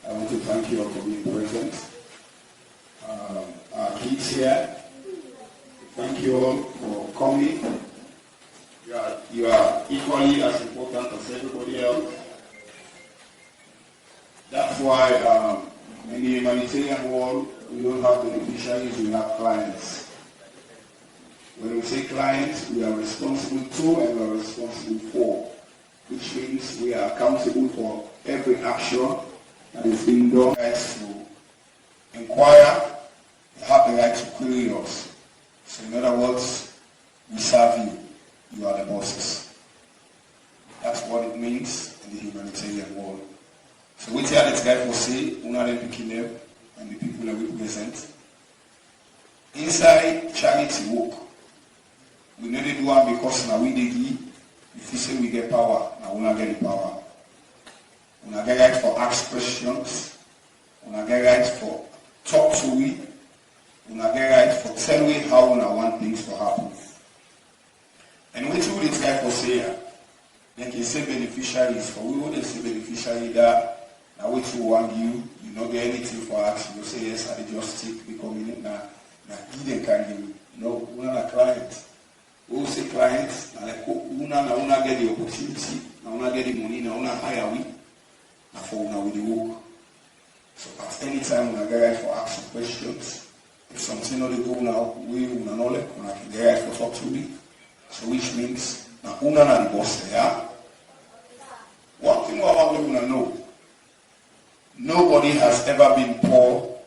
I want to thank you all for being present. Our kids here, thank you all for coming. You are equally as important as everybody else. That's why in the humanitarian world, we don't have beneficiaries, we have clients. When we say clients, we are responsible to and we are responsible for, which means we are accountable for every action that is being done. To inquire, you have the right to query us. So in other words, we serve you. You are the bosses. That's what it means in the humanitarian world. So we tell this guy for say, una dem pikin and the people that we present. Inside charity work, we need to do one because now we dey if you say we get power, now we not get the power. We not get right for ask questions. We not get right for talk to we. We not get right for tell we how we want things to happen. And we do this guy for say, then he say beneficiaries. For we wouldn't say beneficiary that now we too want you don't get anything for action. You say yes, I just take the community now he didn't carry you. No, we're not a client. We say clients, like una get the opportunity, now una get the money, now una hire we, now for una with the work. So at any time we get right for asking questions. If something not go now, we una know like una can get right for talk to me. So which means now una na the boss there. One thing I want to know. Nobody has ever been poor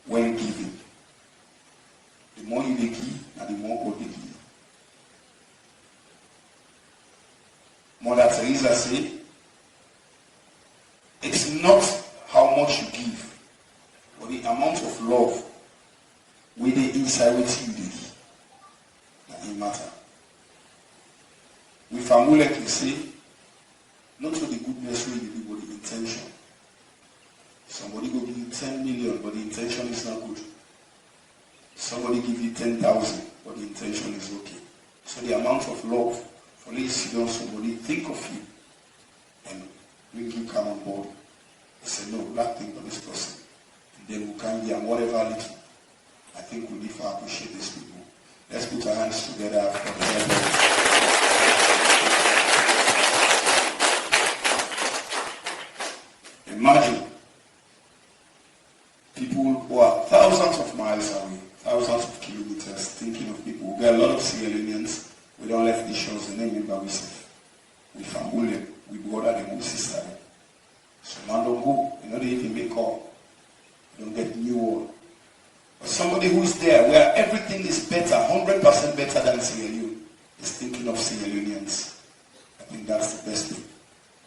when giving. The more you give, and the more God they give. Mother Teresa said, it's not how much you give, but the amount of love with the inside with you give. That it matter. With Amulek, we say, not for the goodness we give, but the intention. Somebody will give you 10 million, but the intention is not good. Somebody give you 10,000, but the intention is okay. So the amount of love, for least you know somebody think of you and bring you come on board. They say, no, black thing for this person. And then we can be and whatever little. I think we need to appreciate these people. Let's put our hands together for the help. Imagine people who are thousands of miles away, thousands of kilometers, thinking of people. We got a lot of Sierra Leoneans. We don't left the shores, the name is Babisef. We family them, we brother them, we sister them. So man don't go, they even make call. You don't get new world. But somebody who is there where everything is better, 100% better than Sierra Leone, is thinking of Sierra Leoneans. I think that's the best thing.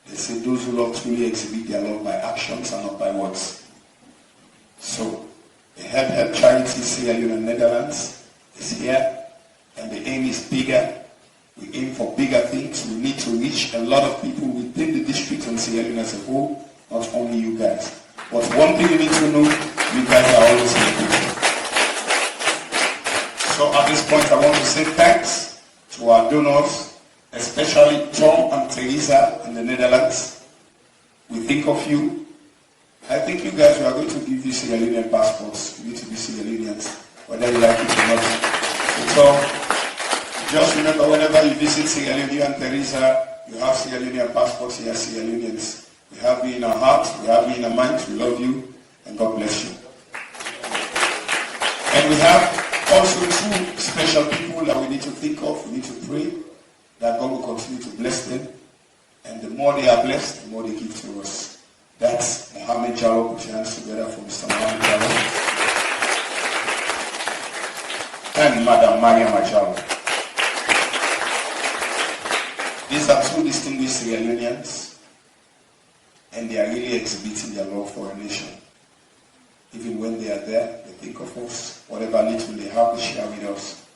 They say those who love truly exhibit their love by actions and not by words. So, the help charity Sierra Leone-Netherlands is here, and the aim is bigger. We aim for bigger things. We need to reach a lot of people within the district and Sierra Leone as a whole, not only you guys. But one thing you need to know, you guys are always here. So at this point, I want to say thanks to our donors, especially Tom and Teresa in the Netherlands. We think of you. I think you guys, we are going to give you Sierra Leonean passports. You need to be Sierra Leoneans, whether you like it or not. So, just remember, whenever you visit Sierra Leone and Teresa, you have Sierra Leonean passports here, Sierra Leoneans. We have you in our hearts, we have you in our minds, we love you, and God bless you. And we have also two special people that we need to think of, we need to pray, that God will continue to bless them. And the more they are blessed, the more they give to us. That's Mohammed Jallo. Put your hands together for Mr. Mohammed Jallo. And Madam Mariam Jallo. These are two distinguished Sierra Leoneans, and they are really exhibiting their love for a nation. Even when they are there, they think of us. Whatever little they have, they share with us.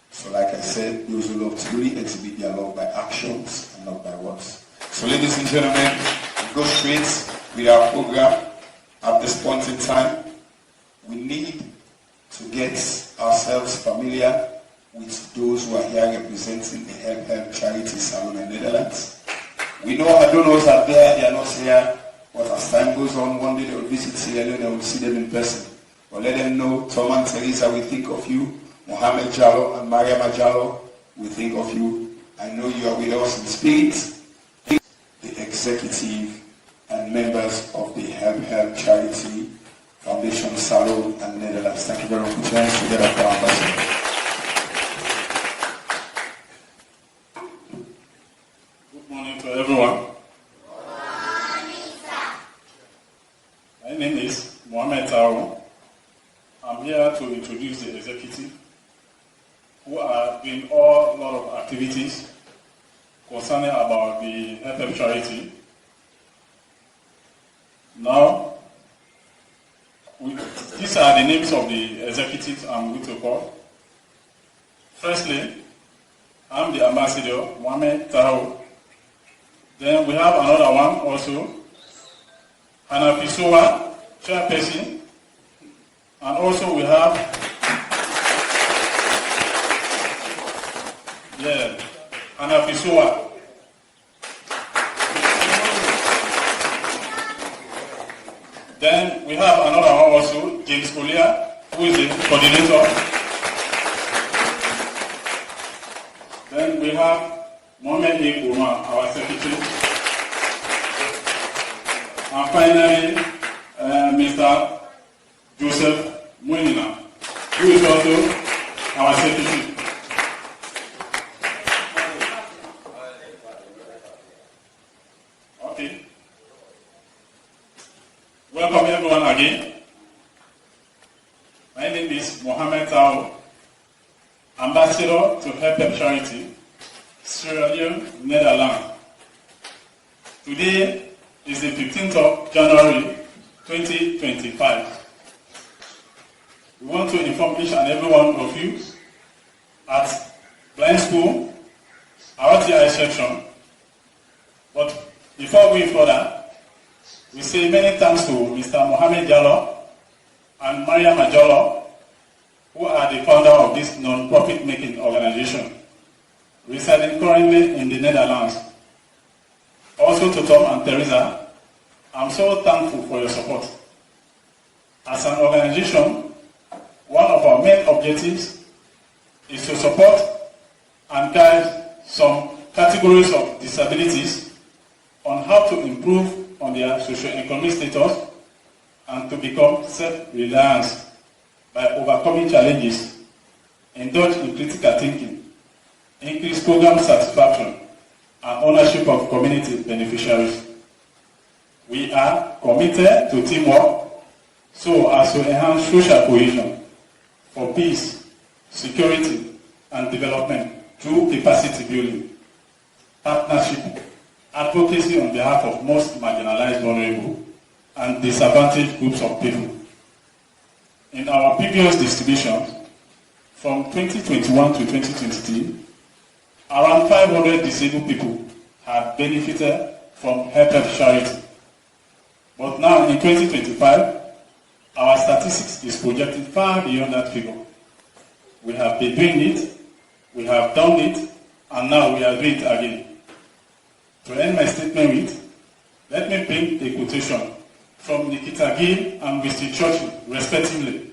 So like I said, those who love truly exhibit their love by actions and not by words. So ladies and gentlemen, go straight with our program. At this point in time, we need to get ourselves familiar with those who are here representing the Help Charity Salon in the Netherlands. We know our donors are there, they are not here. But as time goes on, one day they will visit Sierra Leone and we'll see them in person. But let them know, Tom and Teresa, we think of you. Mohammed Jallo and Mariam Jallo, we think of you. I know you are with us in spirit. The executive and members of the Help Charity Foundation Salon and Netherlands. Thank you very much for joining together for our ambassador. Good morning to everyone. My name is Mohammed Taro. I'm here to introduce the executive who are doing a lot of activities concerning about the Help Charity. Now, these are the names of the executives I'm going to call. Firstly, I'm the ambassador, Mohammed Taro. Then we have another one also, Hannah Pisowa, chairperson. And also we have, Hannah Pisowa. Then we have another one also, James Kolia, who is the coordinator. Then we have Mohamed Ikuma, our secretary. And finally, Mr. Joseph Munina, who is also our secretary. Okay. Welcome everyone again. My name is Mohammed Tao, Ambassador to Help Charity, Sierra Leone-Netherlands. Today is the 15th of January 2025. We want to inform each and every one of you at Blind School, R.T.I section. But before going further, we say many thanks to Mr. Mohammed Jallo and Mariam Jallo, who are the founder of this non-profit making organization, residing currently in the Netherlands. Also to Tom and Teresa, I'm so thankful for your support. As an organization, one of our main objectives is to support and guide some categories of disabilities on how to improve on their socio-economic status and to become self-reliant by overcoming challenges, indulge in critical thinking, increase program satisfaction, and ownership of community beneficiaries. We are committed to teamwork so as to enhance social cohesion for peace, security, and development through capacity building, partnership, advocacy on behalf of most marginalized, vulnerable, and disadvantaged groups of people. In our previous distributions, from 2021 to 2023, around 500 disabled people have benefited from Help Charity. But now in 2025, our statistics is projected far beyond that figure. We have been doing it, we have done it, and now we are doing it again. To end my statement with, let me bring a quotation from Nikita Gill and Mr. Churchill, respectively.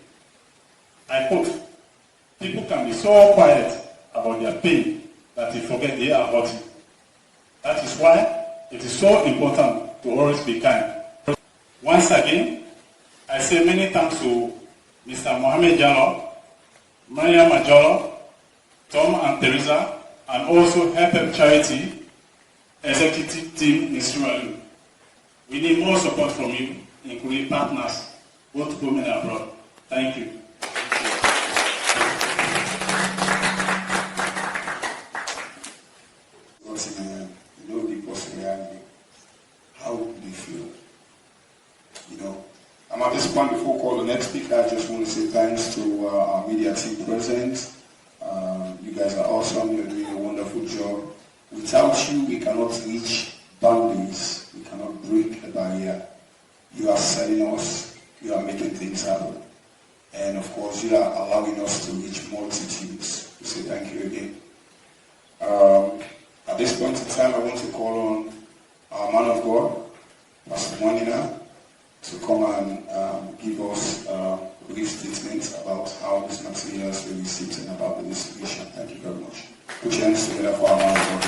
I quote, "People can be so quiet about their pain that they forget they are hurting. That is why it is so important to always be kind." Once again, I say many thanks to Mr. Mohammed Jallo, Mariam Jallo, Tom and Teresa, and also Help Charity executive team in Sierra Leone. We need more support from you, including partners, both home and abroad. Thank you. How do you feel? I'm at this point, before we call the next speaker, I just want to say thanks to our media team present. You guys are awesome. You're doing a wonderful job. Without you, we cannot reach boundaries. We cannot break a barrier. You are selling us. You are making things happen. And of course, you are allowing us to reach multitudes. We say thank you again. At this point in time, I want to call on our man of God, Pastor Monina to come and give us brief statements about how these materials were received and about the distribution. Thank you very much. Put your hands together for our man of God.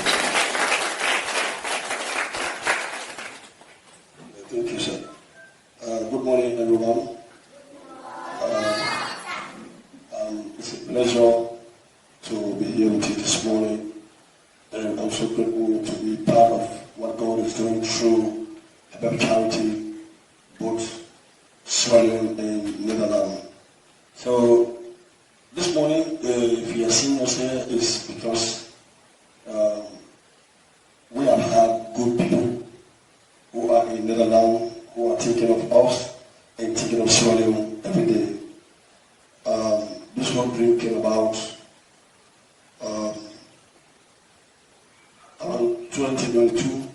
Thank you, sir. Good morning, everyone. It's a pleasure to be here with you this morning, and I'm so grateful to be part of what God is doing through a charity, both Sierra Leone and Netherlands. So this morning, if you are seeing us here, is because we have had good people who are in Netherlands who are thinking of us and thinking of Sierra Leone every day. This whole dream came about around 2022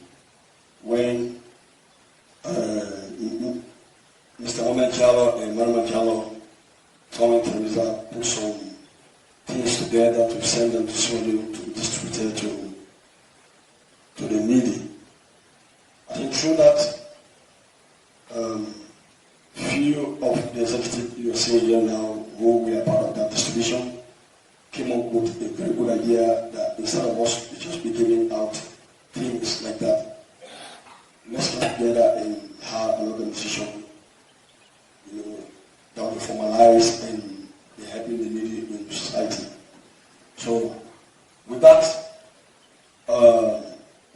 when Mr. Omen Jallo and Marma Jallo, Tom and Teresa, put some things together to send them to Sierra Leone to be distributed to the needy. I think through that, few of the executives you are seeing here now, who we are part of that distribution, came up with a very good idea that instead of us just be giving out things like that, let's get together and have an organization, that will formalize and be helping the needy in society. So with that,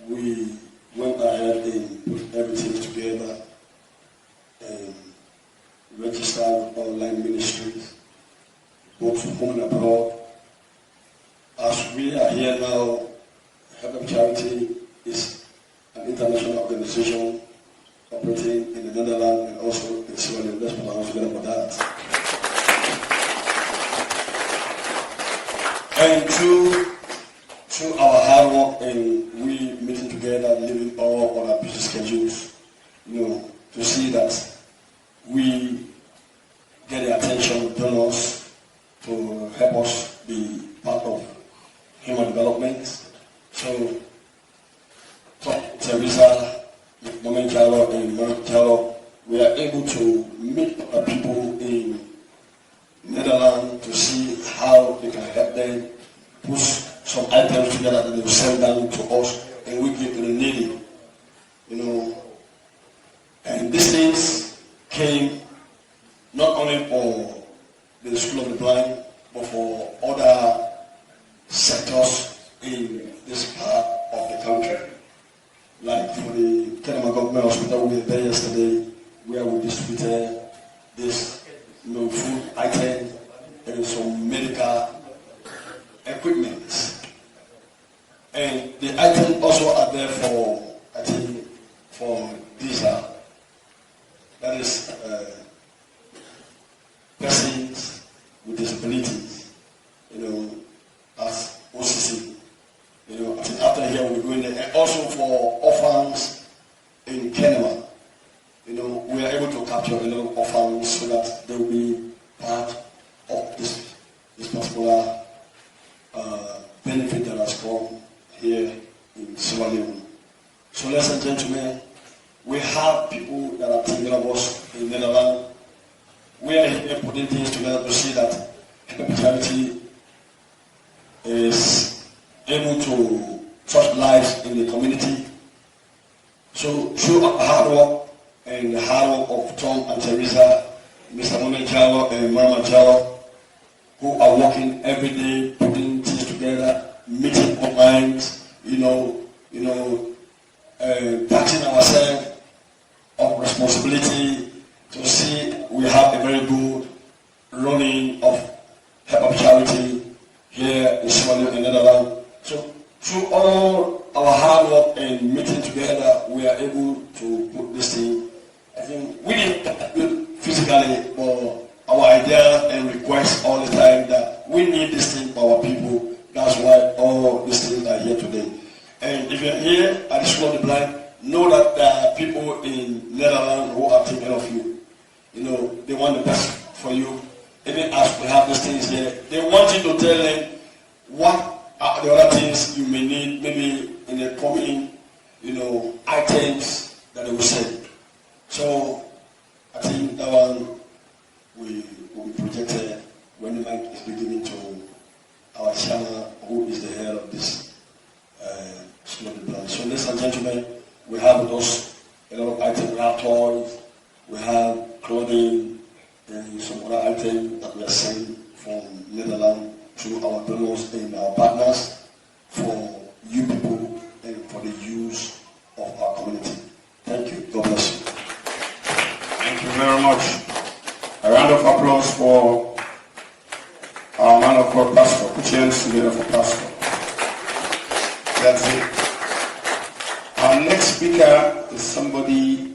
we went ahead and put everything together and registered online ministries, both home and abroad. As we are here now, Help Charity is an international organization operating in the Netherlands and also in Sierra Leone. Let's put our hands together for that. And through our hard work and we meeting together, living all on our busy schedules, to see that we get the attention of donors to help us be part of human development. So, Teresa, Mama Jallo, and Mama Jallo, we are able to meet people in Netherlands to see how they can help them push some items together that they will send down to us and we give to the needy. And these things came not only for the School of the Blind, but for other sectors in this part of the country. Like for the Kenema Government Hospital, we were there yesterday, where we distributed this food item and some medical equipment. And the items also are there for, I think, for diesel. That is persons with disabilities, as OCC. I think after here we're going there. And also for orphans in Kenema. We are able to capture a lot of orphans so that they will be part of this particular benefit that has come here in Sierra Leone. So ladies and gentlemen, we have people that are thinking of us in Netherlands. We are here putting things together to see that charity is able to touch lives in the community. So through our hard work and the hard work of Tom and Teresa, Mr. Momen Jallo and Mama Jallo, who are working every day, putting things together, meeting our minds, taxing ourselves of responsibility to see we have a very good running of Help Charity here in Sierra Leone and Netherlands. So through all our hard work and meeting together, we are able to put this thing. I think we didn't do it physically, but our idea and request all the time that we need this thing for our people. That's why all these things are here today. And if you're here at the School of the Blind, know that there are people in Netherlands who are thinking of you. They want the best for you. Even as we have these things here, they want you to tell them what are the other things you may need, maybe in the coming, items that they will send. So I think that one will be projected when the mic is beginning to our chairman, who is the head of this School of the Blind. So ladies and gentlemen, we have with us a lot of items. We have toys, we have clothing, and some other items that we are sending from Netherlands to our donors and our partners for you people and for the use of our community. Thank you. God bless you. Thank you very much. A round of applause for our man of God, Pastor. Put your hands together for Pastor. That's it. Our next speaker is somebody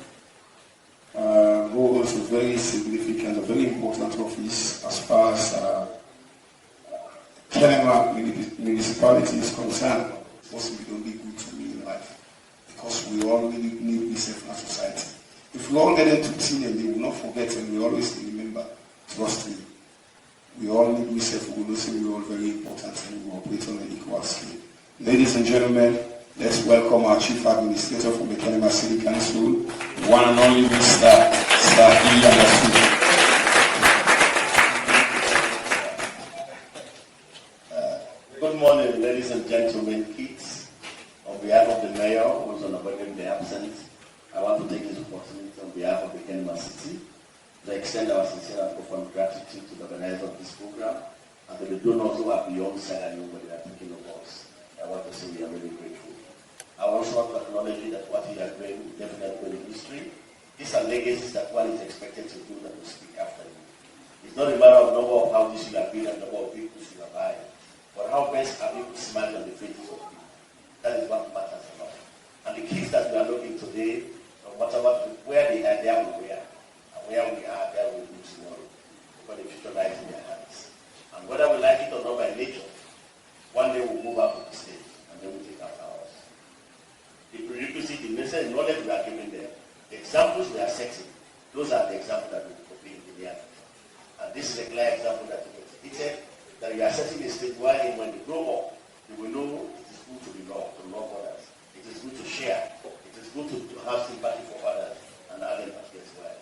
who holds a very significant, a very important office as far as Kenema municipality is concerned. Possibly don't be good to me in life because we all really need to be safe in our society. If we all get into and they will not forget and we always remember, trust me, we all need to be safe, we will say we are all very important and we operate on an equal scale. Ladies and gentlemen, let's welcome our Chief Administrator from the Kenema City Council, one and only Mr. Sir Good morning, ladies and gentlemen, kids. On behalf of the mayor, who is unavoidably absent, I want to take this opportunity on behalf of the Kenema City to extend our sincere and profound gratitude to the organizer of this program and to the donors who are beyond Sierra Leone when they are thinking of us. I want to say we are really grateful. I also want to acknowledge that what you are doing will definitely go in history. These are legacies that one is expected to do that will speak after you. It's not a matter of number of houses you have built and number of people you have buying, but how best are people smile on the faces of people. That is what matters a lot. And the kids that we are looking today, no matter what, where they are, there we are. And where we are, there we will be tomorrow. Because the future lies in their hands. And whether we like it or not by nature, one day we'll move out of the stage and then we'll take our powers. The prerequisite, the necessary knowledge we are giving them, the examples we are setting, those are the examples that we will copy in the near future. And this is a clear example that we said that we are setting a stage wherein when they grow up, they will know it is good to be loved, to love others. It is good to share. It is good to have sympathy for others and other empathy as well.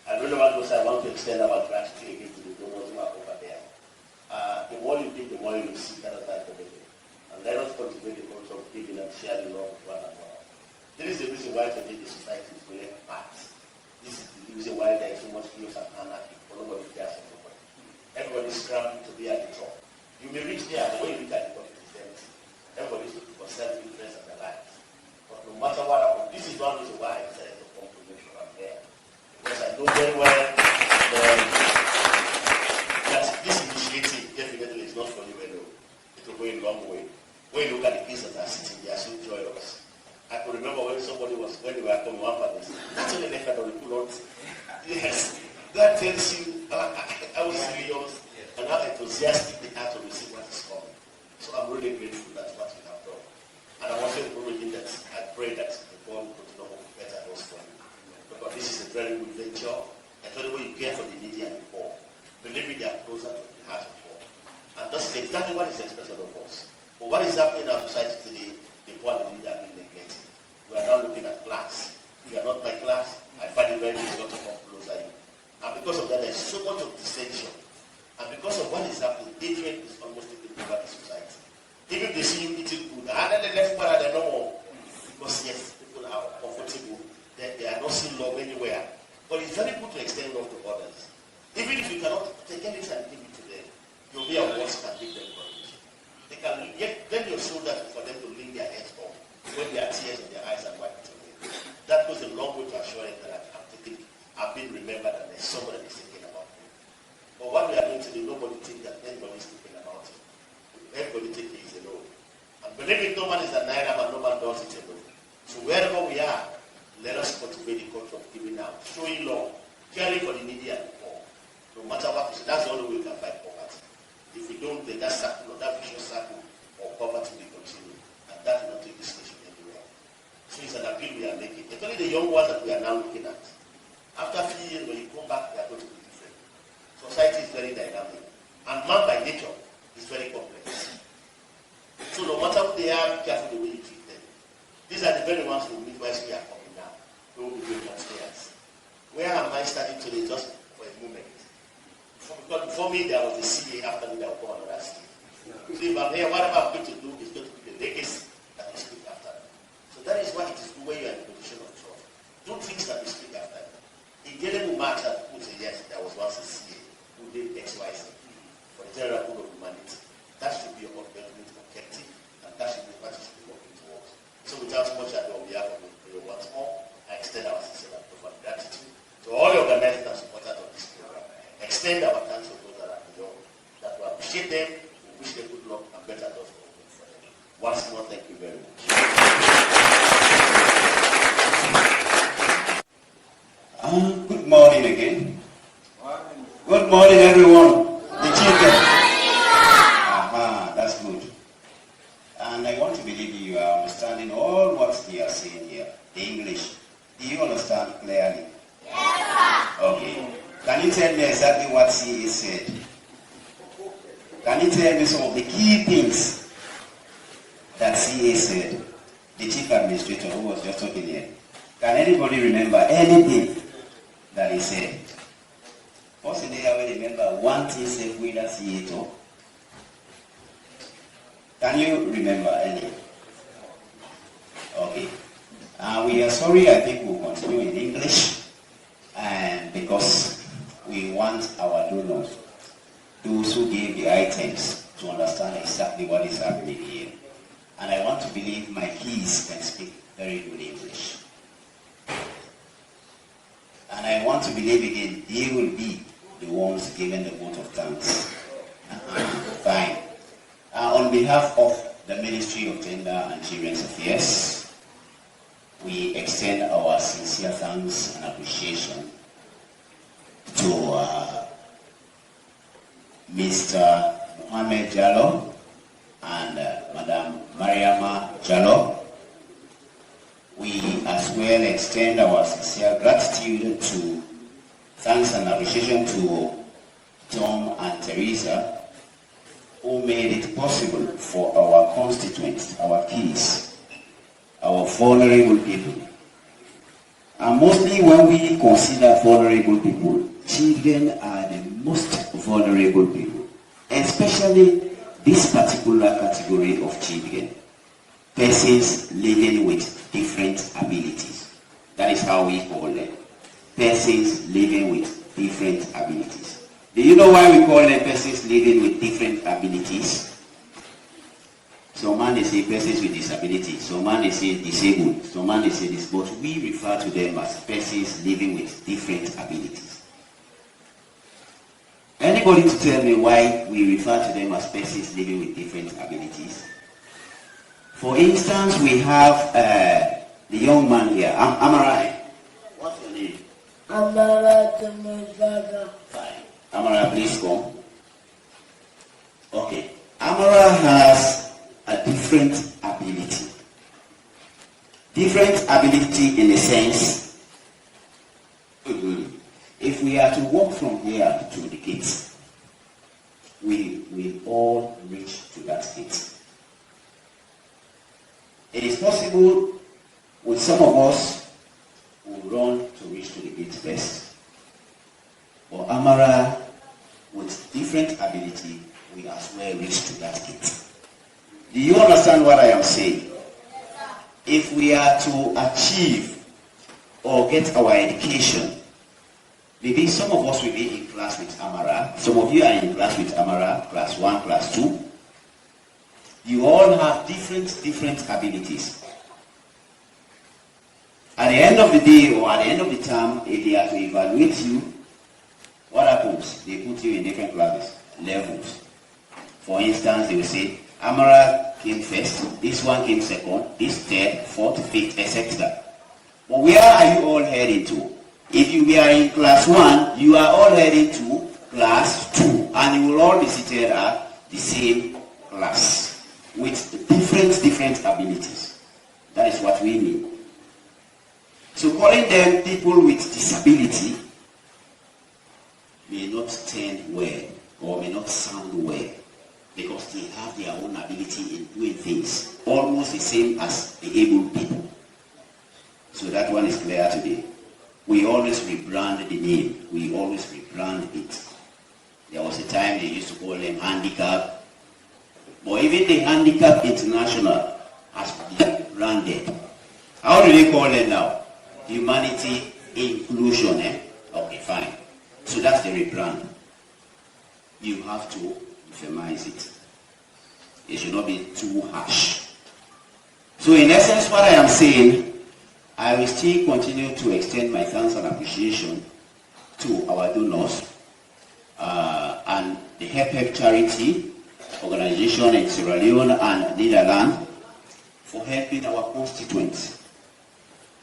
I really want to say I want to extend our gratitude again to the donors who are over there. The more you give, the more you receive. That is like the baby. And let us cultivate the culture of giving and sharing love with one another. This is the reason why today the society is going apart. This is the reason why there is so much chaos and anarchy. Nobody cares for nobody. Everybody is scrambling to be at the top. You may reach there, but when you look at the top, it is empty. Everybody is looking for self-interest and their lives. But no matter what happens, this is one reason why I decided to come to make sure I'm there. Because I know very well that this initiative definitely is not for you alone. It will go a long way. When you look at the kids that are sitting, they are so joyous. I could remember when when they were coming one part, they said, that's only left out of the pull-out. Yes, that tells you how serious and how enthusiastic they are to receive what is coming. So I'm really grateful that's what we have done. And I want to encourage you that I pray that the God will continue to better us for you. Because this is a very good venture. And the way you care for the needy and the poor, believe me, they are closer to the heart of God. And that's exactly what is expected of us. But what is happening in our society today, the poor and the needy are being neglected. We are now looking at class. If you are not my class, I find it very difficult to come closer in. And because of that, there is so much of dissension. And because of what is happening, hatred is almost taking over the society. Even if they see you eating food, and then the left part, they know more. Because yes, people are comfortable. They are not seeing love anywhere. But it's very good to extend love to others. Even if you cannot take anything and give it to them, you'll be a words can give them courage. They can lend your shoulder for them to lean their heads up when there are tears in their eyes and wipe it away. That goes a long way to assuring that I've been remembered and there's somebody that is thinking about me. But what we are doing today, nobody thinks that anybody is thinking about it. Everybody thinks he is alone. And believe me, no man is a naira man, no man does it alone. So wherever we are, let us cultivate the culture of giving out, showing love, caring for the needy and the poor. No matter what, that's the only way we can fight poverty. If we don't, then that circle, or that vicious circle of poverty will continue. And that will not take this nation anywhere. So it's an appeal we are making. It's only the young ones that we are now looking at. After a few years, when you come back, they are going to be different. Society is very dynamic. And man by nature is very complex. So no matter who they are, be careful the way you treat them. These are the very ones who meet while we are coming down. They will be going upstairs. Where am I starting today? Just for a moment. Because before me, there was a CA, after me, there will come another CA. So if I'm here, whatever I'm going to do is going to be the legacy that we speak after. So that is why it is good when you are in a position of trust. Do things that we speak after. In the match that people say, yes, there was once a CA who did X, Y, Z for the general good of humanity. That should be your ultimate objective, and that should be what you should be working towards. So without much ado, on behalf of the once more, I extend our sincere and profound gratitude to all the organizers and supporters of this program. Extend our thanks to those that are beyond, that we appreciate them, we wish them good luck and better those for them. Once more, thank you very much. Good morning again. Good morning, everyone. The children. That's good. And I want to believe you are understanding all what they are saying here. The English. Do you understand clearly? Yes. Okay. Can you tell me exactly what CA said? Can you tell me some of the key things that CA said? The chief administrator who was just talking here. Can anybody remember anything that he said? Possibly I will remember one thing said with that CA talk. Can you remember any? Okay. We are sorry, I think we'll continue in English. And because we want our donors, those who gave the items, to understand exactly what is happening here. And I want to believe my keys can speak very good English. And I want to believe again, they will be the ones given the vote of thanks. Fine. On behalf of the Ministry of Gender and Children's Affairs, we extend our sincere thanks and appreciation to Mr. Mohamed Jallo and Madam Mariama Jallo. We as well extend our sincere gratitude to thanks and appreciation to Tom and Teresa, who made it possible for our constituents, our kids, our vulnerable people. And mostly when we consider vulnerable people, children are the most vulnerable people, especially this particular category of children, persons living with different abilities. That is how we call them, persons living with different abilities. Do you know why we call them persons living with different abilities? Some man they say persons with disability, some man they say disabled, some man they say this, but we refer to them as persons living with different abilities. Anybody to tell me why we refer to them as persons living with different abilities? For instance, we have the young man here. Amara. What's your name? Amara Temezada. Fine. Amara, please come. Okay. Amara has a different ability. Different ability in the sense, if we are to walk from here to the gate, we will all reach to that gate. It is possible with some of us who run to reach to the gate first. But Amara, with different ability, we as well reach to that gate. Do you understand what I am saying? If we are to achieve or get our education, maybe some of us will be in class with Amara, some of you are in class with Amara, class 1, class 2. You all have different abilities. At the end of the day or at the end of the term, if they are to evaluate you, what happens? They put you in different classes, levels. For instance, they will say, Amara came first, this one came second, this third, fourth, fifth, etc. But where are you all heading to? If you are in class 1, you are all heading to class 2, and you will all be seated at the same class with different abilities. That is what we mean. So calling them people with disability may not tend well or may not sound well, because they have their own ability in doing things almost the same as the able people. So that one is clear today. we always rebrand the name. We always rebrand it. There was a time they used to call them handicap. But even the handicap international has been branded. How do they call it now? Humanity inclusion, eh? Okay, fine. So that's the rebrand. You have to euphemize it. It should not be too harsh. So in essence, what I am saying, I will still continue to extend my thanks and appreciation to our donors and the R.T.I charity organization in Sierra Leone and Netherlands for helping our constituents.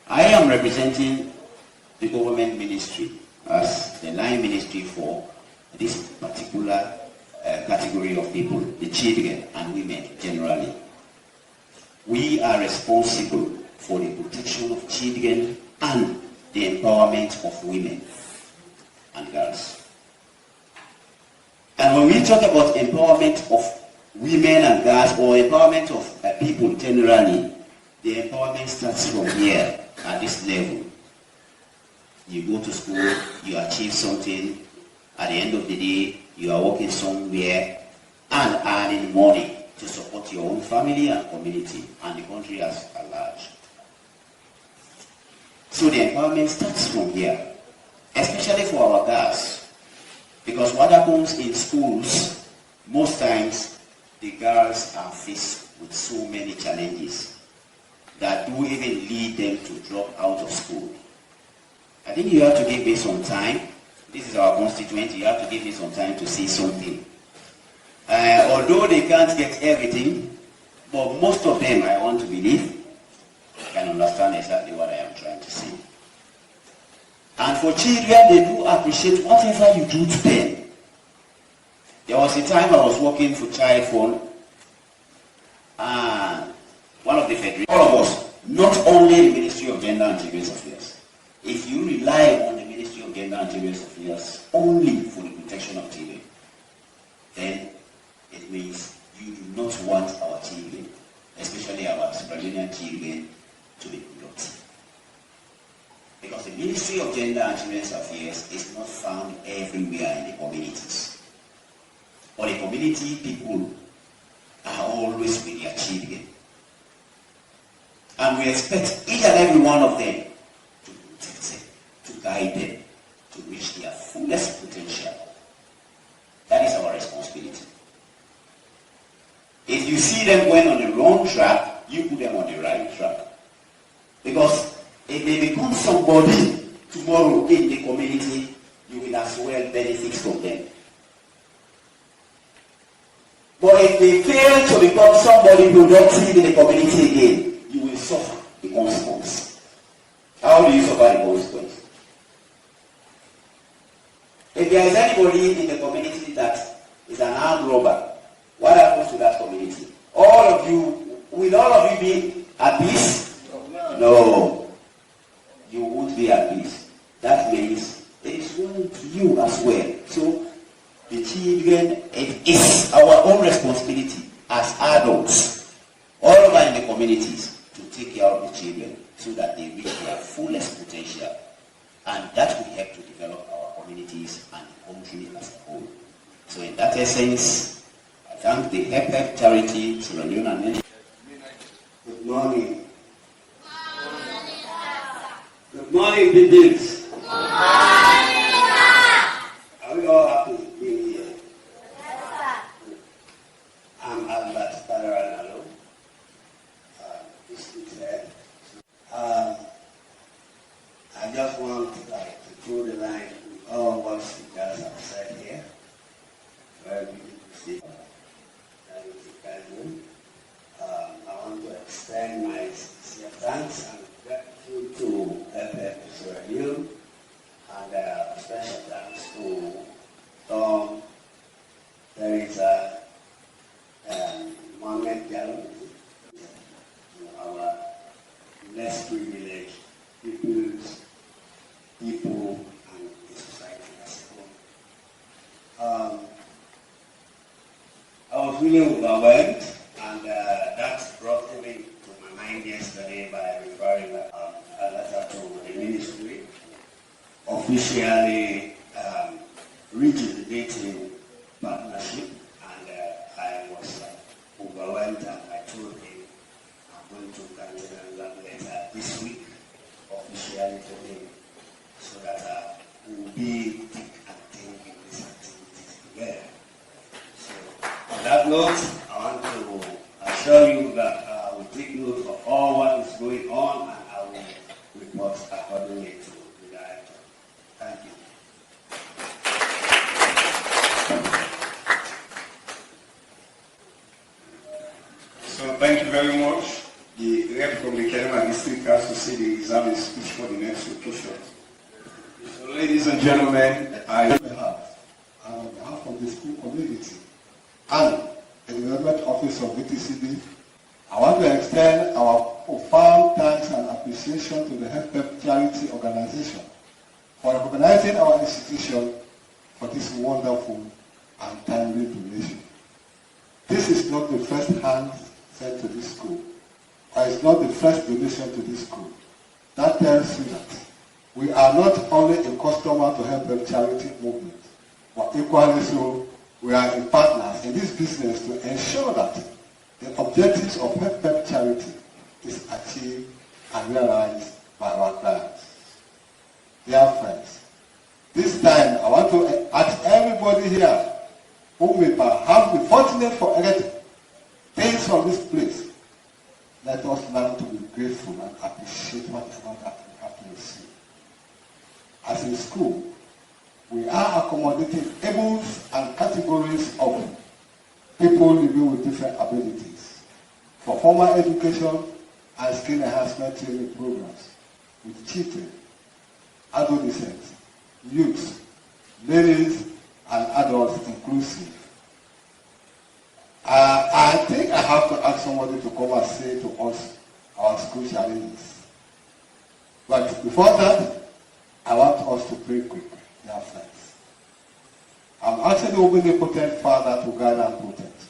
I am representing the government ministry as the line ministry for this particular category of people, the children and women generally. We are responsible for the protection of children and the empowerment of women and girls. And when we talk about empowerment of women and girls, or empowerment of people generally, the empowerment starts from here, at this level. You go to school, you achieve something, at the end of the day, you are working somewhere and earning money to support your own family and community and the country as a large. So the empowerment starts from here, especially for our girls. Because what happens in schools, most times the girls are faced with so many challenges that do even lead them to drop out of school. I think you have to give me some time. This is our constituent. You have to give me some time to say something. Although they can't get everything, but most of them, I want to believe, can understand exactly what I am trying to say. And for children, they do appreciate whatever you do to them. There was a time I was working for Child Fund, and one of the federations, all of us, not only the Ministry of Gender and Children's Affairs. If you rely on the Ministry of Gender and Children's Affairs only for the protection of children, then it means you do not want our children, especially our Sierra Leonean children, to be productive. Because the Ministry of Gender and Children's Affairs is not found everywhere in the communities. But the community people are always with their children. And we expect each and every one of them to protect them, to guide them, to reach their fullest potential. That is our responsibility. If you see them going on the wrong track, you put them on the right track. Because if they become somebody tomorrow in the community, you will as well benefit from them. But if they fail to become somebody productive in the community again, you will suffer the consequence. How do you suffer the consequence? If there is anybody in the community that is an armed robber, what happens to that community? All of you, will all of you be at peace? No. You won't be at peace. That means it is wrong to you as well. So, the children, it is our own responsibility as adults, all over in the communities, to take care of the children so that they reach their fullest potential. And that will help to develop our communities and the country as a whole. So in that essence, I thank the R.T.I charity, Sierra Leone. Good morning. Good morning, babies. Are we all happy to be here? I'm Albert Paranalo, district head. I just want to draw the line with all what you guys have said here. Very beautiful. I want to extend my sincere thanks and gratitude to R.T.I Sierra Leone, and special thanks to Tom, Teresa, and Mohamed Gallo, our less privileged people and the society as a whole. I was really overwhelmed, and that brought me to my mind yesterday by referring a letter to the ministry officially rejuvenating partnership, and I was overwhelmed, and I told him I'm going to Canada later this week, officially to him, so that we'll be thick and thin in this activity together. So on that note, I want to assure you that I will take note of all what is going on, and I will report accordingly to the director. Thank you. So thank you very much. The rep from the Kenema district has to say the exam is speech for the next occasion. So ladies and gentlemen, on behalf of the school community and the development office of VTCD, I want to extend our profound thanks and appreciation to the HEPEP charity organization for recognizing our institution for this wonderful and timely donation. This is not the first hand sent to this school, or it's not the first donation to this school. That tells you that we are not only a customer to HEPEP charity movement, but equally so, we are in partners in this business to ensure that the objectives of HEPEP charity is achieved and realized by our clients. Dear friends, this time I want to ask everybody here who may perhaps be fortunate for getting things from this place, let us learn to be grateful and appreciate whatever that we have to receive. As in school, we are accommodating ables and categories of people living with different abilities for formal education and skill enhancement training programs with children, adolescents, youths, ladies, and adults inclusive. I think I have to ask somebody to come and say to us our school challenges. But before that, I want us to pray quickly, dear friends. I'm asking the omnipotent Father to guide and protect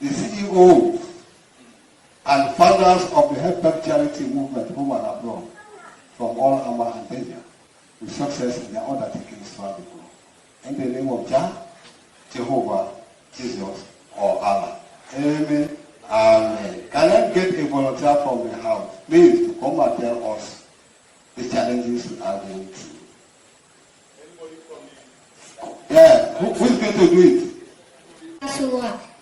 the CEOs and founders of the HEPEP charity movement home and abroad from all harm and danger with success in their undertakings throughout the globe. In the name of Jah, Jehovah, Jesus, or Allah. Amen. Amen. Can I get a volunteer from the house, please, to come and tell us the challenges we are going through? Yeah, who's going to do it?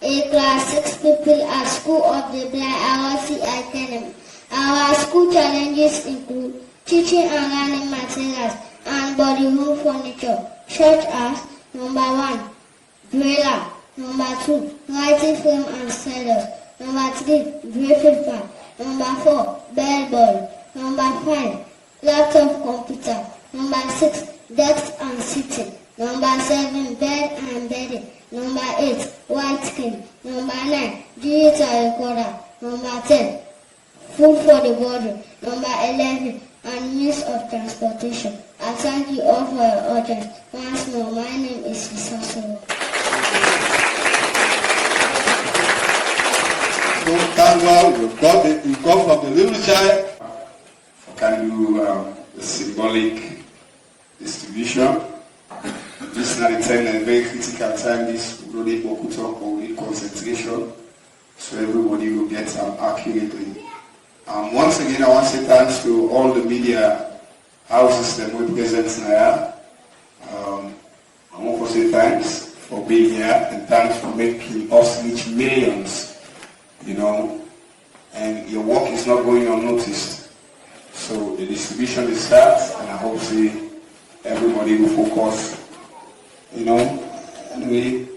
A class 6 people at School of the Blind, R.T.I. Kenema. Our school challenges include teaching and learning materials and body home furniture, such as number 1, brailler, number 2, writing frame and stylus, number 3, graphic pad, number 4, bell ball, number 5, laptop computer, number 6, desk and sitting, number 7, bed and bedding, number 8, white screen, number 9, digital recorder, number 10, food for the body, number 11, and means of transportation. I thank you all for your audience. Once more, my name is Isasoro. So thank God you got from the little child. Can do the symbolic distribution. This is not a time, a very critical time. This will need more talk or need concentration, so everybody will get accurately. Once again, I want to say thanks to all the media houses that were present here. I want to say thanks for being here and thanks for making us reach millions, and your work is not going unnoticed. So the distribution is starts, and I hope everybody will focus. Anyway,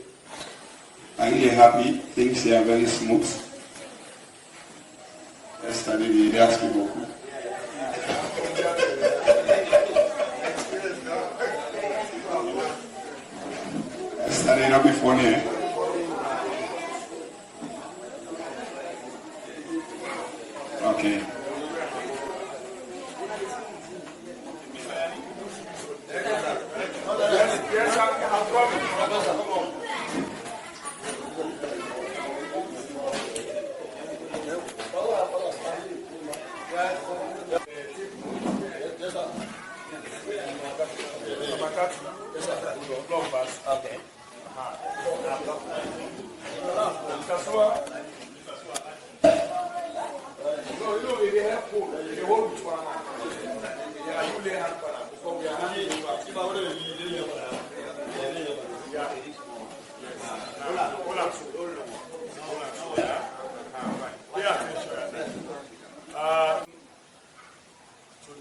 I'm really happy. Things here are very smooth. Yesterday, they asked me beaucoup. Yesterday, not be funny. Okay. Okay.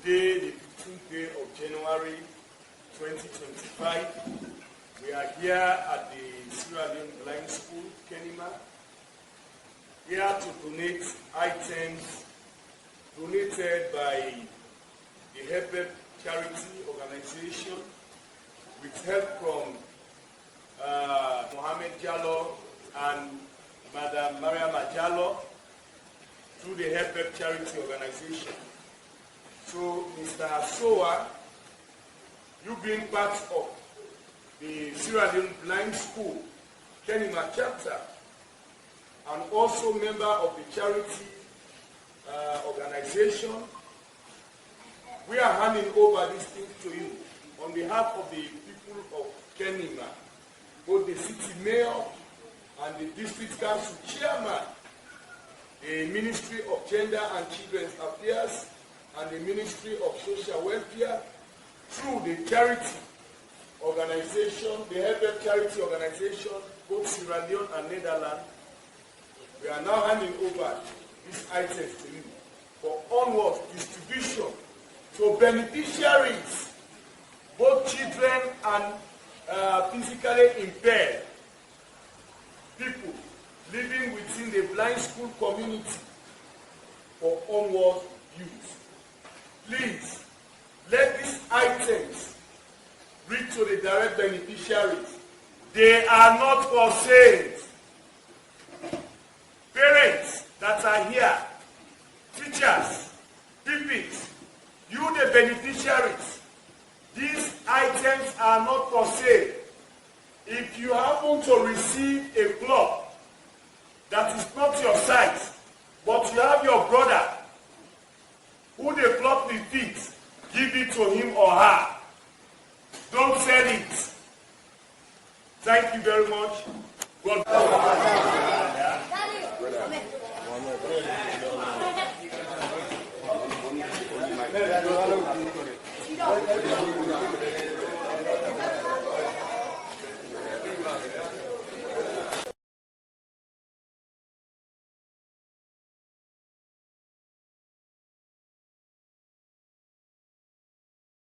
Today, the 15th day of January 2025, we are here at the Sierra Leone Blind School, Kenema, here to donate items donated by the R.T.I charity organization with help from Mohammed Jallo and Madam Mariam Jallo through the R.T.I charity organization. So, Mr. Asoa, you being part of the Sierra Leone Blind School, Kenema chapter, and also member of the charity organization, we are handing over these things to you on behalf of the people of Kenema, both the city mayor and the district council chairman, the Ministry of Gender and Children's Affairs, and the Ministry of Social Welfare, through the charity organization, the R.T.I charity organization, both Sierra Leone and Netherlands. We are now handing over these items to you for onward distribution to beneficiaries, both children and physically impaired people living within the blind school community for onward use. Please, let these items reach to the direct beneficiaries. They are not for sale. Parents that are here, teachers, pupils, you the beneficiaries, these items are not for sale. If you happen to receive a cloth that is not your size, but you have your brother who the cloth will fit, give it to him or her. Don't sell it. Thank you very much. God bless.